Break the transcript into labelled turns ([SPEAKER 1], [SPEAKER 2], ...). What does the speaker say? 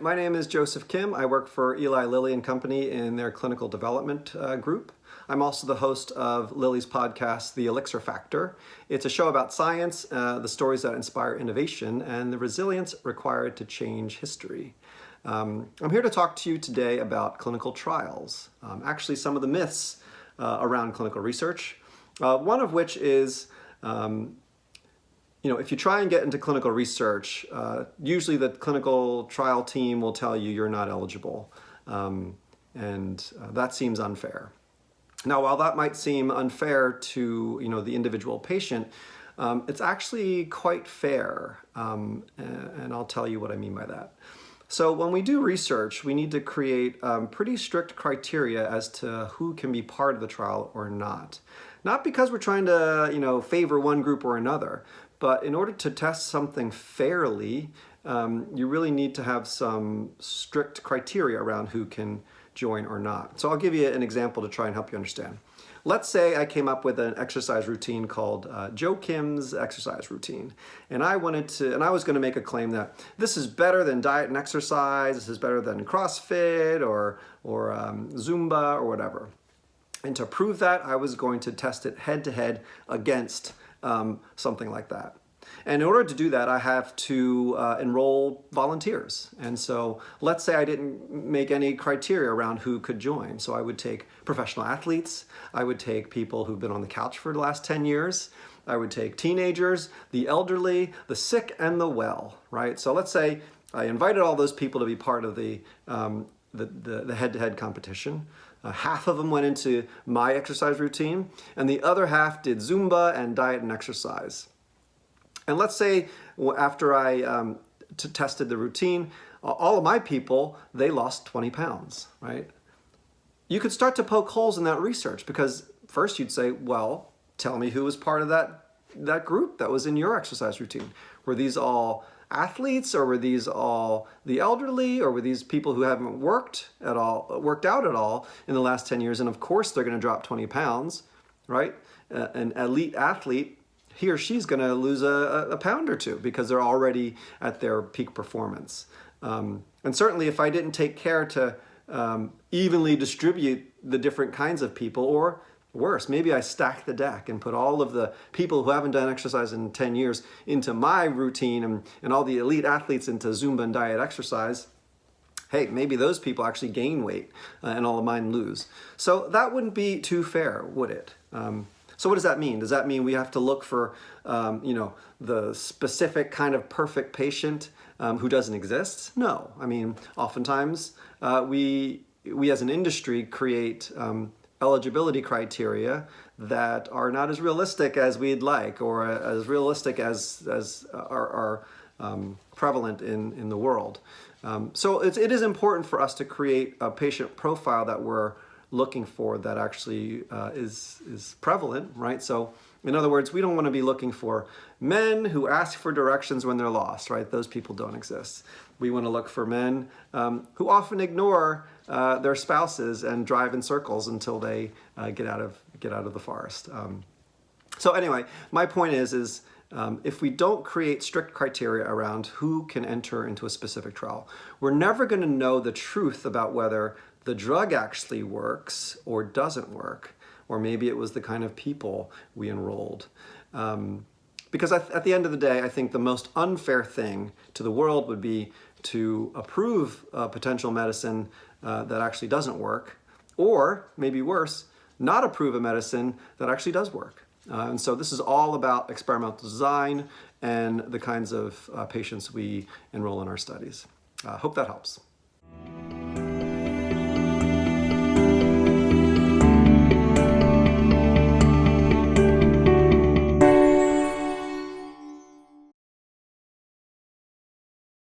[SPEAKER 1] my name is Joseph Kim. I work for Eli Lilly and Company in their clinical development group. I'm also the host of Lilly's podcast, The Elixir Factor. It's a show about science, the stories that inspire innovation, and the resilience required to change history. I'm here to talk to you today about clinical trials, actually some of the myths around clinical research, one of which is if you try and get into clinical research, usually the clinical trial team will tell you you're not eligible, and that seems unfair. Now, while that might seem unfair to the individual patient, it's actually quite fair, and I'll tell you what I mean by that. So when we do research, we need to create pretty strict criteria as to who can be part of the trial or not. Not because we're trying to favor one group or another, but in order to test something fairly, you really need to have some strict criteria around who can join or not. So I'll give you an example to try and help you understand. Let's say I came up with an exercise routine called Joe Kim's exercise routine. And I was going to make a claim that this is better than diet and exercise, this is better than CrossFit or Zumba or whatever. And to prove that, I was going to test it head to head against something like that. And in order to do that, I have to enroll volunteers. And so let's say I didn't make any criteria around who could join. So I would take professional athletes. I would take people who've been on the couch for the last 10 years. I would take teenagers, the elderly, the sick, and the well, right? So let's say I invited all those people to be part of the head-to-head competition. Half of them went into my exercise routine, and the other half did Zumba and diet and exercise. And let's say after I tested the routine, all of my people, they lost 20 pounds, right? You could start to poke holes in that research because first you'd say, well, tell me who was part of that group that was in your exercise routine. Were these all athletes, or were these all the elderly, or were these people who haven't worked out at all in the last 10 years? And of course they're going to drop 20 pounds, right? An elite athlete, he or she's going to lose a pound or two because they're already at their peak performance. And certainly if I didn't take care to evenly distribute the different kinds of people, or worse, maybe I stack the deck and put all of the people who haven't done exercise in 10 years into my routine and all the elite athletes into Zumba and diet exercise. Hey, maybe those people actually gain weight and all of mine lose. So that wouldn't be too fair, would it? So what does that mean? Does that mean we have to look for the specific kind of perfect patient who doesn't exist? No. I mean, oftentimes we as an industry create eligibility criteria that are not as realistic as we'd like, or as realistic as are prevalent in the world. So it is important for us to create a patient profile that we're looking for that actually is prevalent, right? So in other words, we don't want to be looking for men who ask for directions when they're lost, right? Those people don't exist. We want to look for men who often ignore their spouses and drive in circles until they get out of the forest. So anyway, my point is if we don't create strict criteria around who can enter into a specific trial, we're never going to know the truth about whether the drug actually works or doesn't work, or maybe it was the kind of people we enrolled. Because at the end of the day, I think the most unfair thing to the world would be to approve a potential medicine that actually doesn't work, or maybe worse, not approve a medicine that actually does work. And so this is all about experimental design and the kinds of patients we enroll in our studies. Hope that helps.